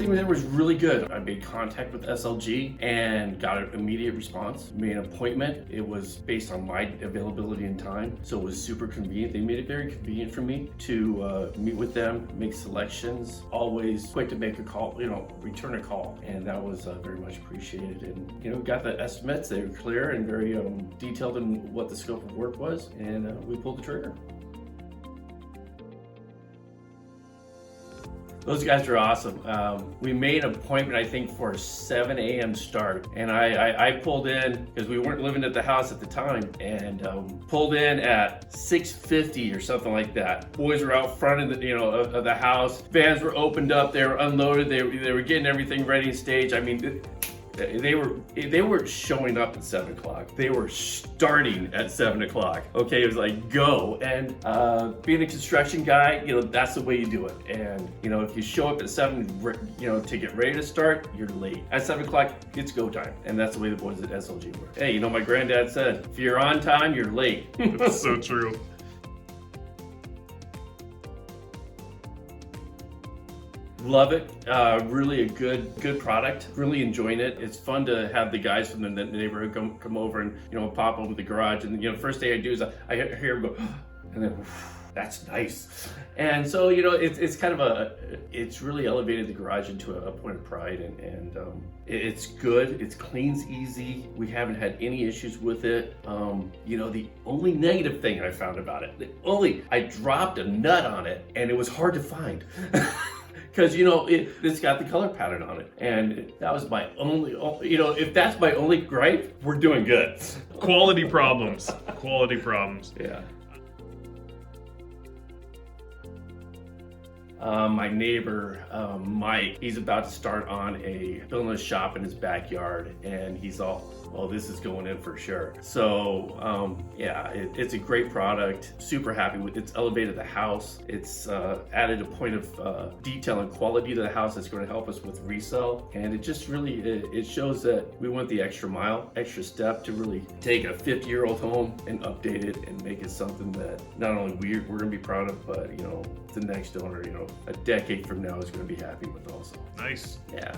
everything there was really good. I made contact with SLG and got an immediate response. Made an appointment. It was based on my availability and time, so it was super convenient. They made it very convenient for me to meet with them, make selections. Always quick to make a call, return a call, and that was very much appreciated. And got the estimates. They were clear and very detailed in what the scope of work was, and we pulled the trigger. Those guys are awesome. We made an appointment, I think, for a 7 a.m. start. And I pulled in, because we weren't living at the house at the time, and pulled in at 6:50 or something like that. Boys were out front of the, of the house. Vans were opened up, they were unloaded, they were getting everything ready and staged. I mean, they were showing up at 7 o'clock. They were starting at 7 o'clock. Okay, it was like, go. And being a construction guy, that's the way you do it. And if you show up at 7, to get ready to start, you're late. At 7 o'clock, it's go time. And that's the way the boys at SLG work. Hey, my granddad said, if you're on time, you're late. That's so true. Love it. Really a good product. Really enjoying it. It's fun to have the guys from the neighborhood come over and pop over the garage. And first thing I do is I hear them go, and then that's nice. And so it's kind of it's really elevated the garage into a point of pride, and it's good. It cleans easy. We haven't had any issues with it. The only negative thing I found about it, I dropped a nut on it and it was hard to find. Because it's got the color pattern on it, and that was my only. If that's my only gripe, we're doing good. Quality problems. Quality problems. Yeah. My neighbor, Mike, he's about to start on building a shop in his backyard, and he's all, oh, this is going in for sure. So, it's a great product. Super happy with it. It's elevated the house. It's added a point of detail and quality to the house that's going to help us with resale. And it just really, it shows that we went the extra mile, extra step to really take a 50-year-old home and update it and make it something that not only we're going to be proud of, but, the next owner, a decade from now is going to be happy with also. Nice. Yeah.